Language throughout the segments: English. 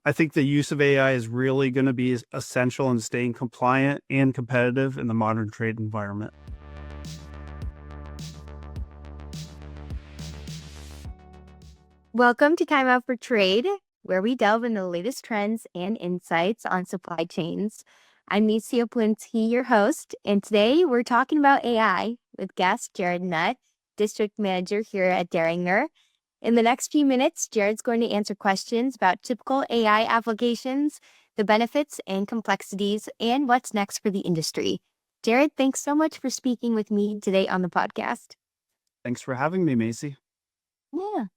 I think the use of AI is really going to be essential in staying compliant and competitive in the modern trade environment. Welcome to Time Out for Trade, where we delve into the latest trends and insights on supply chains. I'm Macie Opalinski, your host, and today we're talking about AI with guest Jerrod Nutt, District Manager here at Deringer. In the next few minutes, Jerrod's going to answer questions about typical AI applications, the benefits and complexities, and what's next for the industry. Jerrod, thanks so much for speaking with me today on the podcast. Thanks for having me, Macie. Yeah.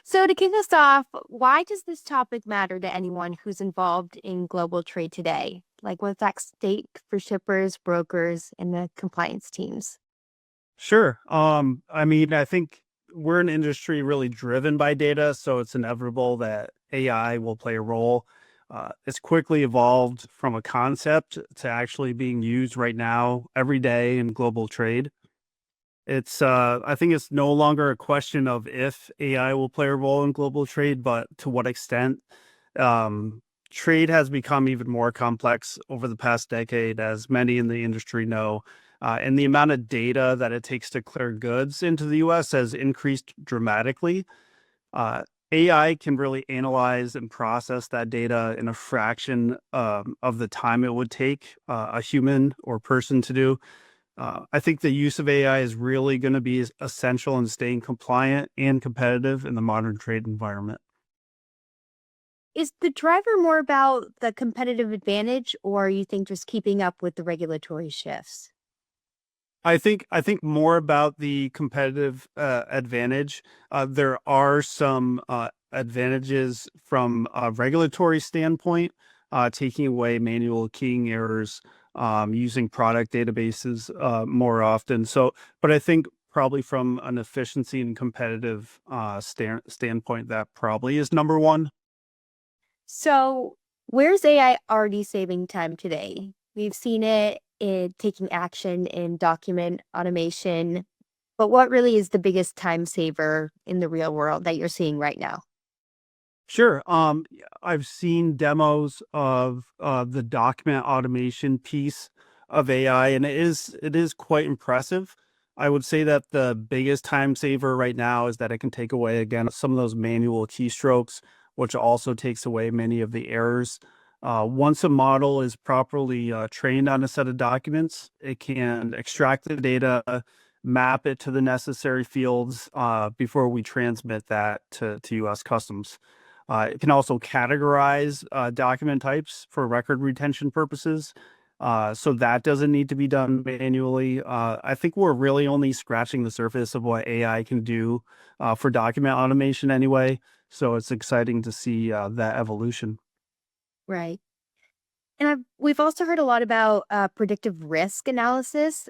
So to kick us off, why does this topic matter to anyone who's involved in global trade today? Like, what's at stake for shippers, brokers, and the compliance teams? Sure. I think we're an industry really driven by data, so it's inevitable that AI will play a role. It's quickly evolved from a concept to actually being used right now every day in global trade. I think it's no longer a question of if AI will play a role in global trade, but to what extent. Trade has become even more complex over the past decade, as many in the industry know, and the amount of data that it takes to clear goods into the US has increased dramatically. Uh, AI can really analyze and process that data in a fraction of the time it would take a human or person to do. I think the use of AI is really going to be essential in staying compliant and competitive in the modern trade environment. Is the driver more about the competitive advantage, or you think just keeping up with the regulatory shifts? I think more about the competitive advantage. There are some advantages from a regulatory standpoint, taking away manual keying errors, using product databases more often. But I think probably from an efficiency and competitive standpoint, that probably is number one. So, where's AI already saving time today? We've seen it in taking action in document automation, but what really is the biggest time saver in the real world that you're seeing right now? Sure. I've seen demos of the document automation piece of AI, and it is quite impressive. I would say that the biggest time saver right now is that it can take away again some of those manual keystrokes, which also takes away many of the errors. Once a model is properly trained on a set of documents, it can extract the data, map it to the necessary fields before we transmit that to U.S. Customs. It can also categorize document types for record retention purposes. So that doesn't need to be done manually. I think we're really only scratching the surface of what AI can do for document automation anyway. So it's exciting to see that evolution. Right. And we've also heard a lot about predictive risk analysis.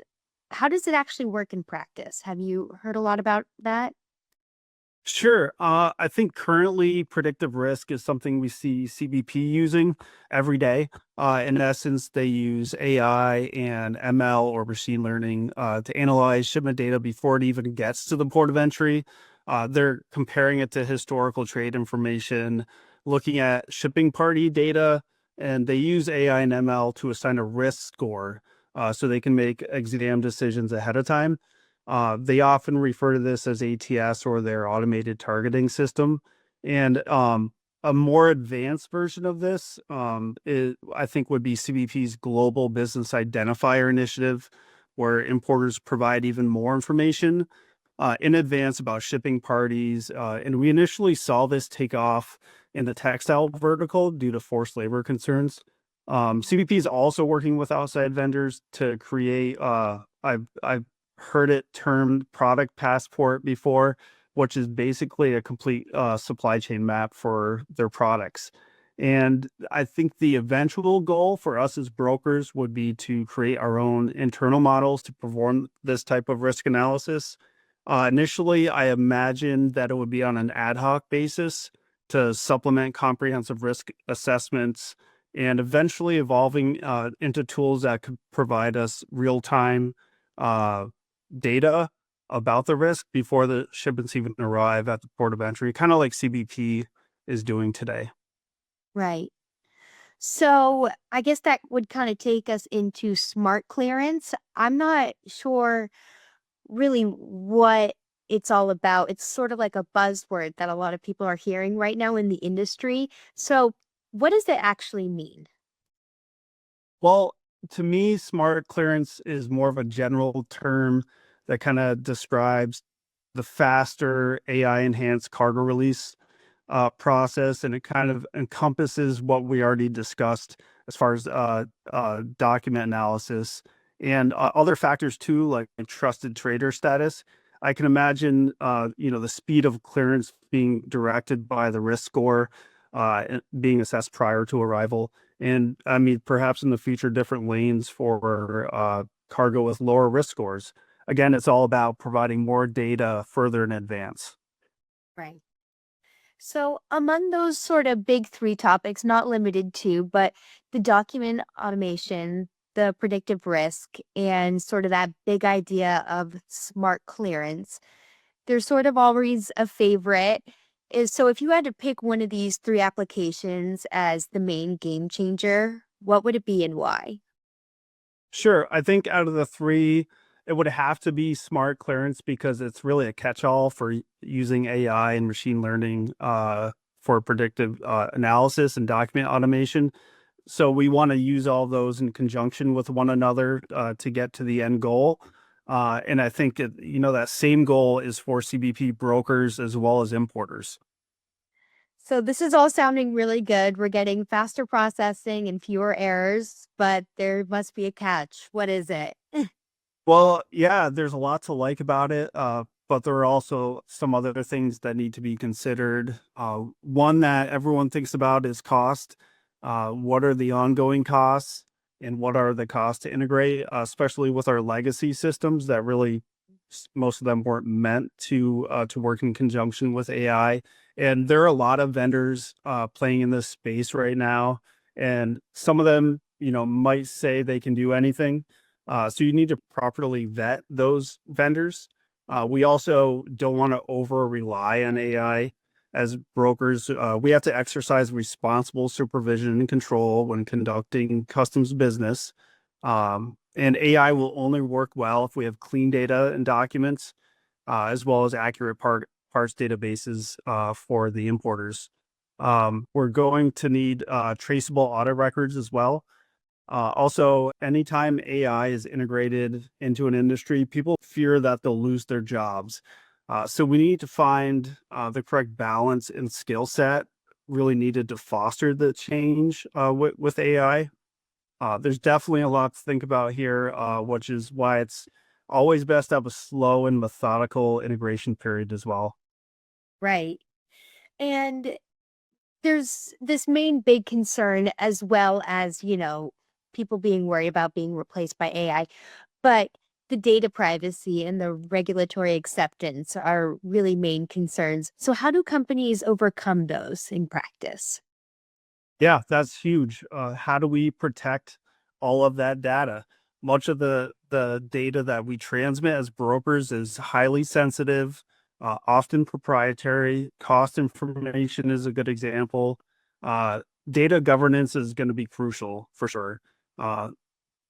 How does it actually work in practice? Have you heard a lot about that? Sure. I think currently predictive risk is something we see CBP using every day. In essence, they use AI and ML or machine learning to analyze shipment data before it even gets to the port of entry. They're comparing it to historical trade information, looking at shipping party data, and they use AI and ML to assign a risk score so they can make exam decisions ahead of time. They often refer to this as ATS or their automated targeting system. And a more advanced version of this, I think, would be CBP's Global Business Identifier Initiative, where importers provide even more information in advance about shipping parties. And we initially saw this take off in the textile vertical due to forced labor concerns. CBP is also working with outside vendors to create, I've heard it termed product passport before, which is basically a complete supply chain map for their products. And I think the eventual goal for us as brokers would be to create our own internal models to perform this type of risk analysis. Initially, I imagined that it would be on an ad hoc basis to supplement comprehensive risk assessments and eventually evolving into tools that could provide us real time uh, data about the risk before the shipments even arrive at the port of entry, kind of like CBP is doing today. Right. So I guess that would kind of take us into smart clearance. I'm not sure really what it's all about. It's sort of like a buzzword that a lot of people are hearing right now in the industry. So what does it actually mean? Well, to me, smart clearance is more of a general term that kind of describes the faster AI enhanced cargo release process, and it kind of encompasses what we already discussed as far as document analysis and other factors too, like trusted trader status. I can imagine, the speed of clearance being directed by the risk score, being assessed prior to arrival, and I mean, perhaps in the future, different lanes for cargo with lower risk scores. Again, it's all about providing more data further in advance. Right. So, among those sort of big three topics, not limited to, but the document automation, the predictive risk, and sort of that big idea of smart clearance, there's sort of always a favorite. Is so if you had to pick one of these three applications as the main game changer, what would it be and why? Sure. I think out of the three, it would have to be smart clearance because it's really a catch-all for using AI and machine learning for predictive analysis and document automation. So we want to use all those in conjunction with one another to get to the end goal. And I think that same goal is for CBP brokers as well as importers. So this is all sounding really good. We're getting faster processing and fewer errors, but there must be a catch. What is it? Well, yeah, there's a lot to like about it, but there are also some other things that need to be considered. One that everyone thinks about is cost. What are the ongoing costs, and what are the costs to integrate, especially with our legacy systems that really most of them weren't meant to work in conjunction with AI. And there are a lot of vendors playing in this space right now, and some of them, might say they can do anything, so you need to properly vet those vendors. We also don't want to over rely on AI as brokers. We have to exercise responsible supervision and control when conducting customs business. And AI will only work well if we have clean data and documents, as well as accurate parts databases for the importers. We're going to need traceable audit records as well. Also, anytime AI is integrated into an industry, people fear that they'll lose their jobs. So we need to find the correct balance and skill set really needed to foster the change with AI. There's definitely a lot to think about here, which is why it's always best to have a slow and methodical integration period as well. Right. And there's this main big concern as well as, people being worried about being replaced by AI, but the data privacy and the regulatory acceptance are really main concerns. So how do companies overcome those in practice? Yeah, that's huge. How do we protect all of that data? Much of the data that we transmit as brokers is highly sensitive, often proprietary. Cost information is a good example. Uh, Data governance is going to be crucial for sure. Uh,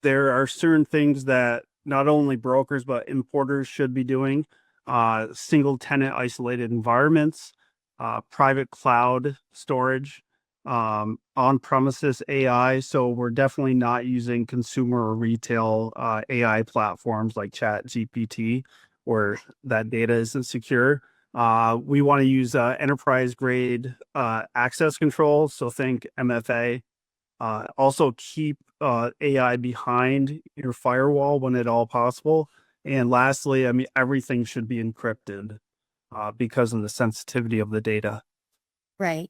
there are certain things that not only brokers but importers should be doing. Single tenant isolated environments, private cloud storage, on premises AI. So we're definitely not using consumer or retail AI platforms like Chat GPT, where that data isn't secure. We want to use enterprise grade access control. So think MFA. Also keep AI behind your firewall when at all possible. And lastly, I mean, everything should be encrypted because of the sensitivity of the data. Right.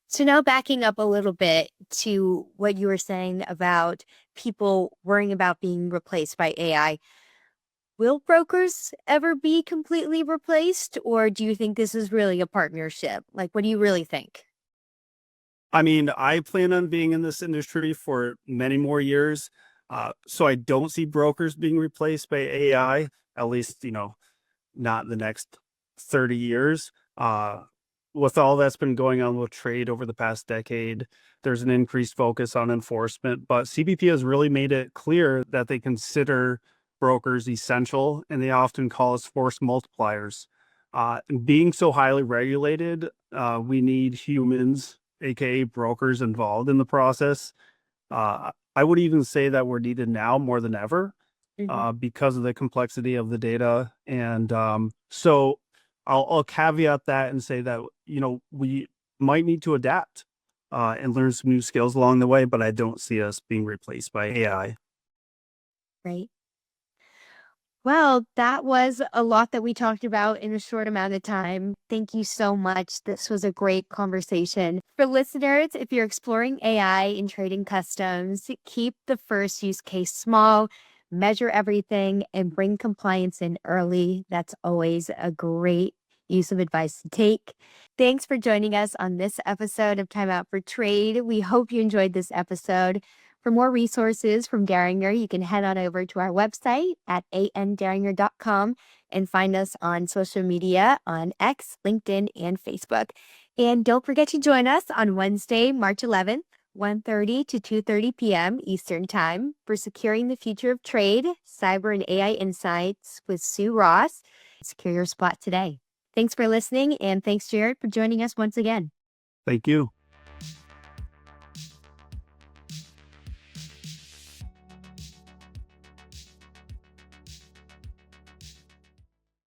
So now backing up a little bit to what you were saying about people worrying about being replaced by AI. Will brokers ever be completely replaced, or do you think this is really a partnership? Like, what do you really think? I mean, I plan on being in this industry for many more years. So I don't see brokers being replaced by AI, at least, not in the next 30 years. with all that's been going on with trade over the past decade, there's an increased focus on enforcement, but CBP has really made it clear that they consider brokers essential, and they often call us force multipliers. Being so highly regulated, we need humans, aka brokers, involved in the process. I would even say that we're needed now more than ever because of the complexity of the data. And so I'll caveat that and say that, we might need to adapt and learn some new skills along the way, but I don't see us being replaced by AI. Right. Well, that was a lot that we talked about in a short amount of time. Thank you so much. This was a great conversation. For listeners, if you're exploring AI in trading customs, keep the first use case small, measure everything, and bring compliance in early. That's always a great use of advice to take. Thanks for joining us on this episode of Time Out for Trade. We hope you enjoyed this episode. For more resources from Deringer, you can head on over to our website at anderinger.com and find us on social media on X, LinkedIn, and Facebook. And don't forget to join us on Wednesday, March 11th, 1:30 to 2:30 p.m. Eastern Time for Securing the Future of Trade, Cyber and AI Insights with Sue Ross. Secure your spot today. Thanks for listening, and thanks, Jerrod, for joining us once again. Thank you.